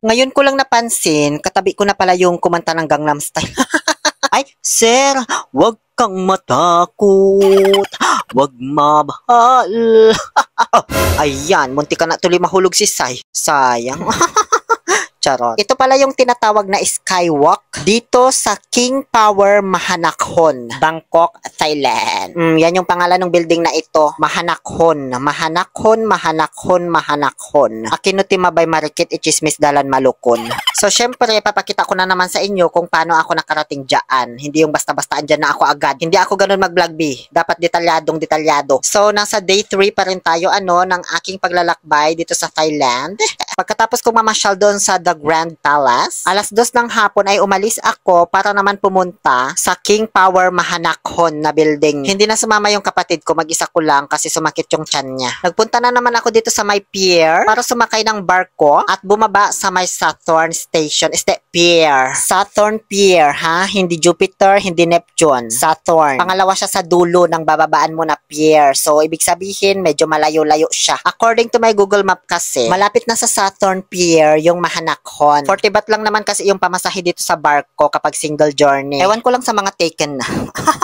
Ngayon ko lang napansin, katabi ko na pala yung kumanta ng Gangnam Style. Ay, sir, wag kang matakot, wag mabahal. Ayan, munti ka na tuloy mahulog si Sai. Sayang. Charot. Ito pala yung tinatawag na skywalk dito sa King Power Mahanakhon, Bangkok, Thailand. Yan yung pangalan ng building na ito. Mahanakhon. Mahanakhon, Mahanakhon, Mahanakhon. Akinuti mabay marikit ichismis dalan malukon. So, syempre, papakita ko na naman sa inyo kung paano ako nakarating dyan. Hindi yung basta-basta andyan na ako agad. Hindi ako ganun mag-vlog, B. Dapat detalyadong detalyado. So, nasa day 3 pa rin tayo, ng aking paglalakbay dito sa Thailand. Pagkatapos kong mamasyal doon sa The Grand Palace, alas 2 ng hapon ay umalis ako para naman pumunta sa King Power Mahanakhon na building. Hindi na sumama yung kapatid ko, mag-isa ko lang kasi sumakit yung tiyan niya. Nagpunta na naman ako dito sa may pier para sumakay ng barko at bumaba sa may Saturn Station. Pier. Saturn Pier, ha? Hindi Jupiter, hindi Neptune. Saturn. Pangalawa siya sa dulo ng bababaan mo na pier. So, ibig sabihin, medyo malayo-layo siya. According to my Google Map kasi, malapit na sa Saturn Pier yung Mahanakhon. 40 baht lang naman kasi yung pamasahe dito sa barko kapag single journey. Ewan ko lang sa mga taken na.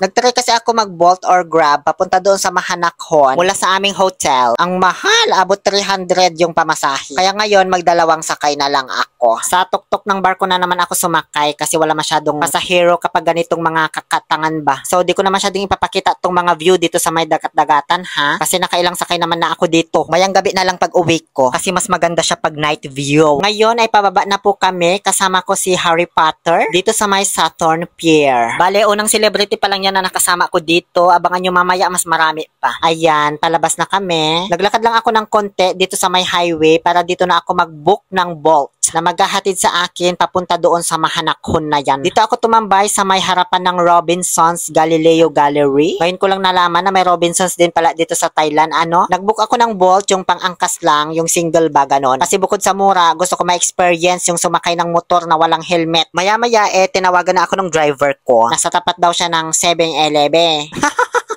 Nagtry kasi ako mag-Bolt or Grab papunta doon sa Mahanakhon mula sa aming hotel. Ang mahal, abot 300 yung pamasahe. Kaya ngayon, magdalawang sakay na lang ako. Sa tuktok ng barko na naman ako sumakay kasi wala masyadong pasahero kapag ganitong mga kakatangan ba. So, di ko na masyadong ipapakita tong mga view dito sa may dagat-dagatan, ha? Kasi nakailang sakay naman na ako dito. Mayang gabi na lang pag uwi ko kasi mas maganda siya pag night view. Ngayon ay pababa na po kami. Kasama ko si Harry Potter dito sa may Saturn Pier. Bale, unang celebrity pa lang yan na nakasama ko dito. Abangan nyo mamaya, mas marami pa. Ayan, palabas na kami. Naglakad lang ako ng konti dito sa may highway para dito na ako mag-book ng Bolt na maghahatid sa akin papunta doon sa Mahanakhon na yan. Dito ako tumambay sa may harapan ng Robinsons Galileo Gallery. Ngayon ko lang nalaman na may Robinsons din pala dito sa Thailand. Nagbook ako ng Bolt, yung pang-angkas lang, yung single ba, ganon. Kasi bukod sa mura, gusto ko ma-experience yung sumakay ng motor na walang helmet. Maya-maya, tinawagan na ako ng driver ko. Nasa tapat daw siya ng 7-Eleven.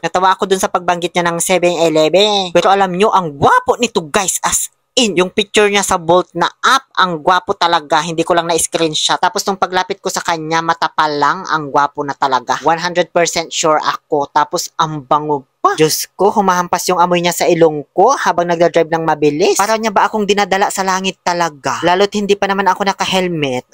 Natawa ako dun sa pagbanggit niya ng 7-Eleven. Pero alam nyo, ang gwapo nito, guys, as yung picture niya sa Bolt na app, ang gwapo talaga. Hindi ko lang na-screenshot. Tapos nung paglapit ko sa kanya, mata pa lang, ang gwapo na talaga. 100% sure ako. Tapos ang bango pa. Diyos ko, humahampas yung amoy niya sa ilong ko habang nagdadrive ng mabilis. Parang niya ba akong dinadala sa langit talaga? Lalo't hindi pa naman ako naka-helmet.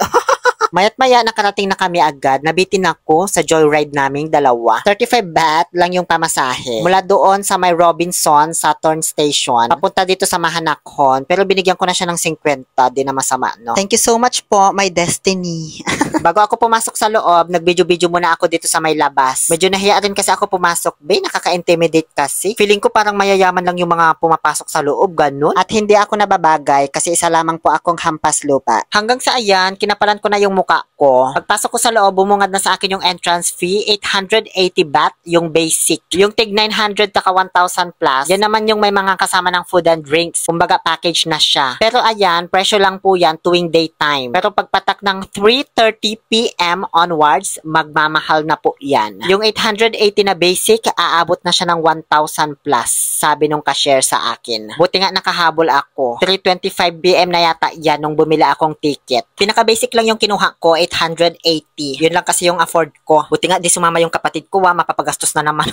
Mayat maya nakarating na kami agad. Nabitin ako sa joyride naming dalawa. 35 baht lang yung pamasahe. Mula doon sa may Robinson Saturn Station, papunta dito sa Mahanakhon. Pero binigyan ko na siya ng 50. Di na masama, no? Thank you so much po, my destiny. Bago ako pumasok sa loob, nag-video-video muna ako dito sa may labas. Medyo nahiya rin kasi ako pumasok. Nakaka-intimidate kasi. Feeling ko parang mayayaman lang yung mga pumapasok sa loob, ganun. At hindi ako nababagay kasi isa lamang po akong hampas lupa. Hanggang sa ayan, kinapalan ko na yung mukha ko. Pagpasok ko sa loob, bumungad na sa akin yung entrance fee, 880 baht, yung basic. Yung tig 900 taka 1,000 plus, yan naman yung may mga kasama ng food and drinks. Kumbaga package na siya. Pero ayan, presyo lang po yan tuwing daytime. Pero pagpatak ng 3:30 PM onwards, magmamahal na po yan. Yung 880 na basic, aabot na siya ng 1,000 plus, sabi nung cashier sa akin. Buti nga nakahabol ako. 3:25 PM na yata yan nung bumili akong ticket. Pinaka-basic lang yung kinuha ko, 880. Yun lang kasi yung afford ko. Buti nga di sumama yung kapatid ko, mapapagastos na naman.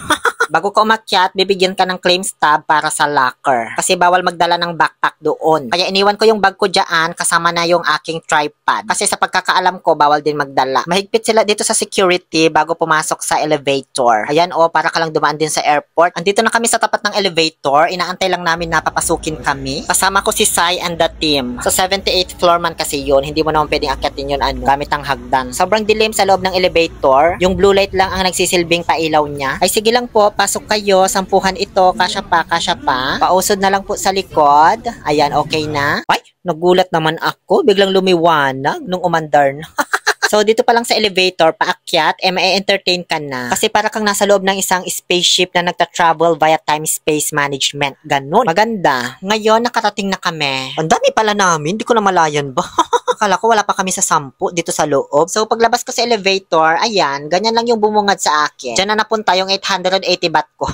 Bago ka umakyat, bibigyan ka ng claims tab para sa locker. Kasi bawal magdala ng backpack doon. Kaya iniwan ko yung bag ko dyan, kasama na yung aking tripod. Kasi sa pagkakaalam ko, bawal din magdala. Mahigpit sila dito sa security bago pumasok sa elevator. Ayan para ka lang dumaan din sa airport. Andito na kami sa tapat ng elevator. Inaantay lang namin na papasukin kami. Kasama ko si Sai and the team. Sa 78th floor man kasi yun. Hindi mo naman pwedeng akyatin yun gamit ang hagdan. Sobrang dilim sa loob ng elevator. Yung blue light lang ang nagsisilbing pailaw niya. Ay sige lang po, pasok kayo. Sampuhan ito. Kasya pa, kasya pa. Pausod na lang po sa likod. Ayan, okay na. Ay, nagulat naman ako. Biglang lumiwanag nung umandar na. So, dito pa lang sa elevator, paakyat, ma-entertain ka na. Kasi para kang nasa loob ng isang spaceship na nagta-travel via time-space management. Ganun. Maganda. Ngayon, nakarating na kami. Ang dami pala namin. Di ko na malayan ba? Akala ko wala pa kami sa 10 dito sa loob. So paglabas ko sa elevator, ayan, ganyan lang yung bumungad sa akin. Diyan na napunta yung 880 baht ko.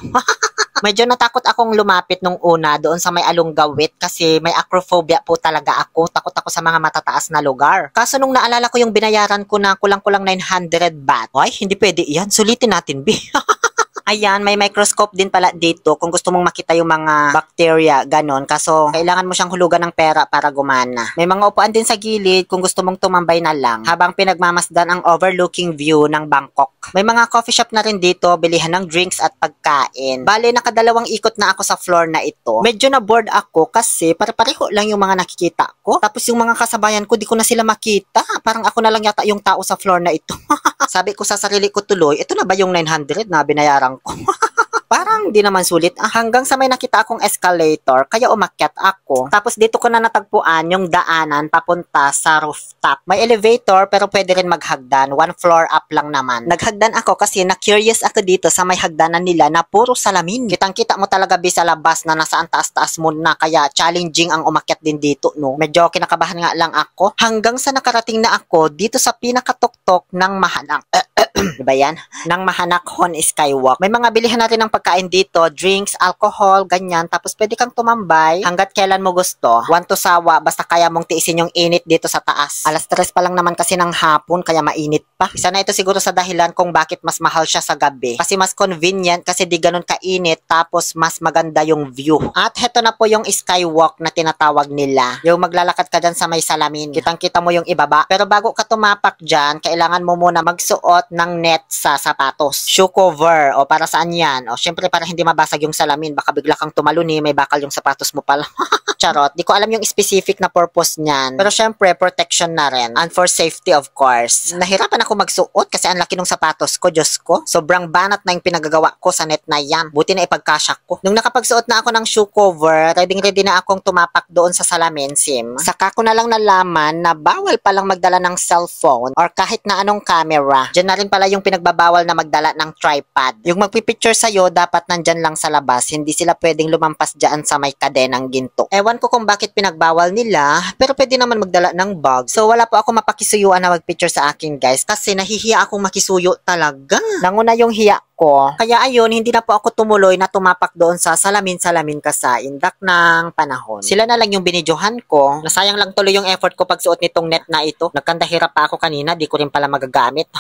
Medyo natakot akong lumapit nung una doon sa may Alunggawit kasi may acrophobia po talaga ako. Takot ako sa mga matataas na lugar. Kaso nung naalala ko yung binayaran ko na kulang-kulang 900 baht, ay, hindi pwede yan. Sulitin natin, B. Ayan, may microscope din pala dito kung gusto mong makita yung mga bacteria, ganon. Kaso, kailangan mo siyang hulugan ng pera para gumana. May mga upuan din sa gilid kung gusto mong tumambay na lang habang pinagmamasdan ang overlooking view ng Bangkok. May mga coffee shop na rin dito, bilihan ng drinks at pagkain. Bale, nakadalawang ikot na ako sa floor na ito. Medyo na-bored ako kasi pare-pareho lang yung mga nakikita ko. Tapos yung mga kasabayan ko, di ko na sila makita. Parang ako na lang yata yung tao sa floor na ito. Sabi ko sa sarili ko tuloy, ito na ba yung 900 na binayaran ko? Parang di naman sulit. Hanggang sa may nakita akong escalator, kaya umakyat ako. Tapos dito ko na natagpuan yung daanan papunta sa rooftop. May elevator pero pwede rin maghagdan. 1 floor up lang naman. Naghagdan ako kasi na-curious ako dito sa may hagdanan nila na puro salamin. Kitang-kita mo talaga sa labas na nasaan taas-taas mo na, kaya challenging ang umakyat din dito, no? Medyo kinakabahan nga lang ako. Hanggang sa nakarating na ako dito sa pinakatuktok ng Mahanak. Diba yan? Ng Mahanakhon Skywalk. May mga bilihan na rin ng pagkain dito, drinks, alcohol, ganyan. Tapos pwede kang tumambay hanggat kailan mo gusto. Want to sawa, basta kaya mong tiisin yung init dito sa taas. Alas 3 pa lang naman kasi ng hapon, kaya mainit pa. Isa na ito siguro sa dahilan kung bakit mas mahal siya sa gabi. Kasi mas convenient, kasi di ganun kainit, tapos mas maganda yung view. At heto na po yung skywalk na tinatawag nila. Yung maglalakad ka dyan sa may salamin. Kitang-kita mo yung ibaba. Pero bago ka tumapak dyan, kailangan mo muna magsuot ng net sa sapatos. Shoe cover. O para saan yan? O syempre para hindi mabasag yung salamin. Baka bigla kang tumaluni, may bakal yung sapatos mo pala. Charot. Di ko alam yung specific na purpose niyan. Pero syempre, protection na rin. And for safety, of course. Nahirapan ako magsuot kasi ang laki ng sapatos ko. Diyos ko. Sobrang banat na yung pinagagawa ko sa net na yan. Buti na ipagkasya ko. Nung nakapagsuot na ako ng shoe cover, ready na akong tumapak doon sa salamin, sim. Saka ko na lang nalaman na bawal palang magdala ng cellphone or kahit na anong camera. Diyan na rin pala yung pinagbabawal na magdala ng tripod. Yung magpipicture sa'yo, dapat nandyan lang sa labas. Hindi sila pwedeng lumampas dyan sa may kadenang ginto. Ewan ko kung bakit pinagbawal nila, pero pwede naman magdala ng bag. So wala po ako mapakisuyuan na magpicture sa akin, guys, kasi nahihiya akong makisuyo talaga. Nanguna yung hiya ko. Kaya ayun, hindi na po ako tumuloy na tumapak doon sa salamin-salamin sa indak ng panahon. Sila na lang yung binidyohan ko. Nasayang lang tuloy yung effort ko pagsuot nitong net na ito. Nagkandahirap pa ako kanina, di ko rin pala magagamit.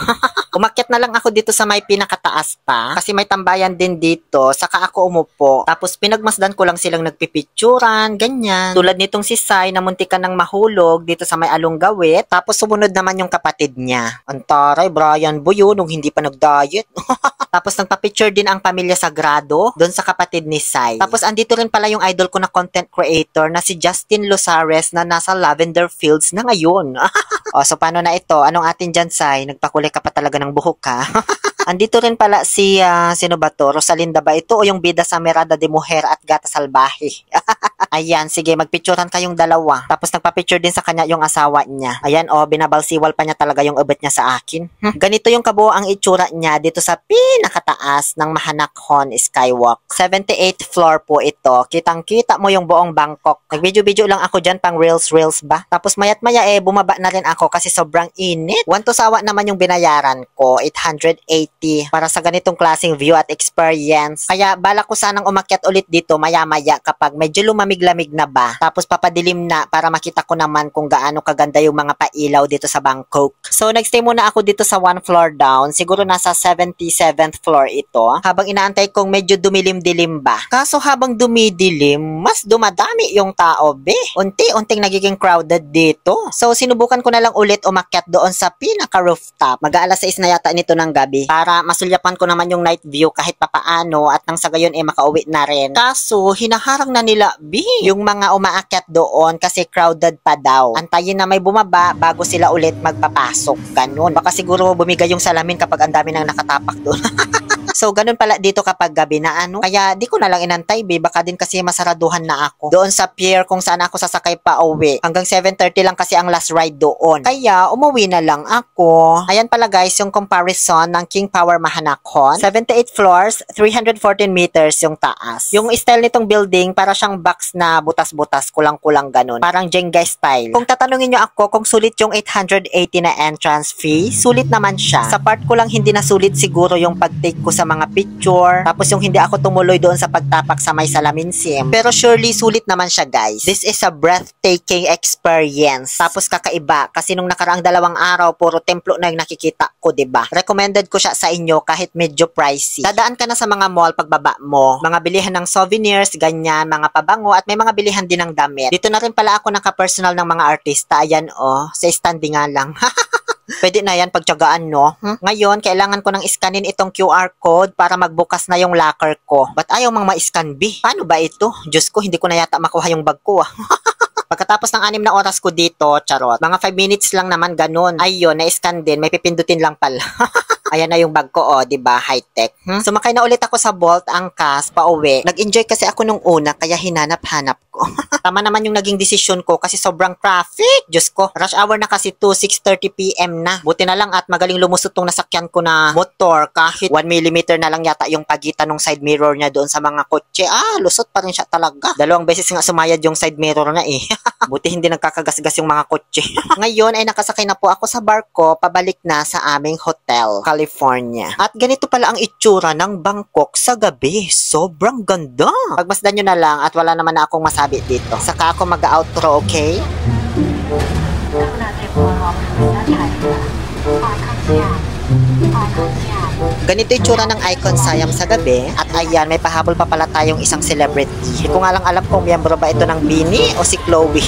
Umakyat na lang ako dito sa may pinakataas pa kasi may tambayan din dito. Saka ako umupo. Tapos pinagmasdan ko lang silang nagpipicturan, ganyan. Tulad nitong si Sai na muntikan ng mahulog dito sa may Alunggawit. Tapos sumunod naman yung kapatid niya. Antaray, Brian Buyo nung hindi pa nag-diet. Tapos nagpa-picture din ang pamilya Sagrado doon sa kapatid ni Sai. Tapos andito rin pala yung idol ko na content creator na si Justin Losares na nasa Lavender Fields na ngayon. O, so paano na ito? Anong atin dyan, Sai? Nagpakulay ka pa talaga ng buhok, ha? Andito rin pala si, sino ba to? Rosalinda ba ito? O yung bida sa Mirada de Mujer at Gata Salbahe? Ayan, sige, magpicturean kayong dalawa. Tapos nagpa-picture din sa kanya yung asawa niya. Ayan, binabalsiwal pa niya talaga yung ubet niya sa akin. Ganito yung kabuo ang itsura niya dito sa pinakataas ng Mahanakhon Skywalk. 78th floor po ito. Kitang-kita mo yung buong Bangkok. Nag-video-video lang ako dyan pang reels ba? Tapos mayat-maya bumaba na rin ako kasi sobrang init. 1 to sawa naman yung binayaran ko, 880 para sa ganitong klaseng view at experience. Kaya balak ko sanang umakyat ulit dito maya-maya kapag medyo lumamig-lamig na ba. Tapos papadilim na para makita ko naman kung gaano kaganda yung mga pailaw dito sa Bangkok. So nagstay muna ako dito sa 1 floor down. Siguro nasa 77th floor ito. Habang inaantay kong medyo dumilim-dilim ba. Kaso habang dumidilim, mas dumadami yung tao, be. Unti-unting nagiging crowded dito. So sinubukan ko na lang ulit umakyat doon sa pinaka-rooftop. Mag-aalas 6 na yata nito ng gabi. Para masulyapan ko naman yung night view kahit papaano at nang sa gayon makauwi na rin. Kaso hinaharang na nila, B, yung mga umaakyat doon kasi crowded pa daw. Antayin na may bumaba bago sila ulit magpapasok. Ganun. Baka siguro bumigay yung salamin kapag ang dami nang nakatapak doon. So, ganun pala dito kapag gabi na ano. Kaya, di ko na lang inantay, be. Baka din kasi masaraduhan na ako. Doon sa pier kung saan ako sasakay pa uwi. Hanggang 7:30 lang kasi ang last ride doon. Kaya, umuwi na lang ako. Ayan pala guys, yung comparison ng King Power Mahanakhon. 78 floors, 314 meters yung taas. Yung style nitong building, para siyang box na butas-butas, kulang-kulang ganun. Parang Jenga style. Kung tatanungin nyo ako kung sulit yung 880 na entrance fee, sulit naman siya. Sa part ko lang hindi na sulit siguro yung pag-take ko sa mga picture, tapos yung hindi ako tumuloy doon sa pagtapak sa may salamin sim. Pero surely sulit naman siya guys. This is a breathtaking experience. Tapos kakaiba kasi nung nakaraang 2 araw puro templo na yung nakikita ko, 'di ba? Recommended ko siya sa inyo kahit medyo pricey. Dadaan ka na sa mga mall pagbaba mo, mga bilihan ng souvenirs, ganyan, mga pabango at may mga bilihan din ng damit. Dito na rin pala ako naka-personal ng mga artista. Ayan sa standing nga lang. Pwede na yan pagtyagaan, no? Ngayon, kailangan ko nang iskanin itong QR code para magbukas na yung locker ko. Ba't ayaw mang ma-scan, B? Paano ba ito? Diyos ko, hindi ko na yata makuha yung bag ko, Pagkatapos ng 6 na oras ko dito, charot, mga 5 minutes lang naman ganun. Ayun, na-scan din, may pipindutin lang pala. Ayan na yung bag ko, diba? High-tech. Sumakay na ulit ako sa Bolt, angkas, pauwi. Nag-enjoy kasi ako nung una, kaya hinanap-hanap ko. Tama naman yung naging desisyon ko kasi sobrang traffic. Diyos ko, rush hour na kasi 6:30 PM na. Buti na lang at magaling lumusot tong nasakyan ko na motor kahit 1 mm na lang yata yung pagitan ng side mirror niya doon sa mga kotse. Lusot pa rin siya talaga. 2 beses nga sumayad yung side mirror na Buti hindi nagkakagasgas yung mga kotse. Ngayon ay nakasakay na po ako sa barko pabalik na sa aming hotel, California. At ganito pala ang itsura ng Bangkok sa gabi. Sobrang ganda. Pagmasdan nyo na lang at wala naman na akong masabi dito. Saka ako mag-outro, okay? Ganito itsura ng Icon Siam sa gabi. At ayan, may pahabol pa pala tayong isang celebrity. Hindi ko nga lang alam kung miyembro ba ito ng Bini o si Chloe.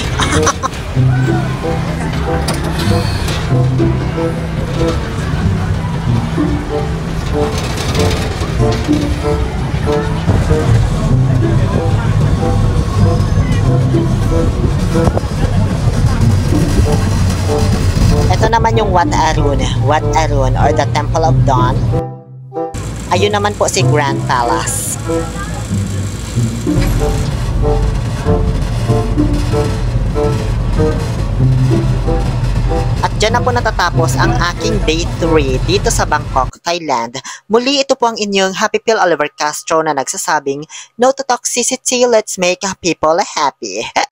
Ito naman yung Wat Arun or the Temple of Dawn. Ayun naman po si Grand Palace. At dyan na po natatapos ang aking day 3 dito sa Bangkok, Thailand. Muli ito po ang inyong Happy Pill Oliver Castro na nagsasabing, no to toxicity, let's make people happy.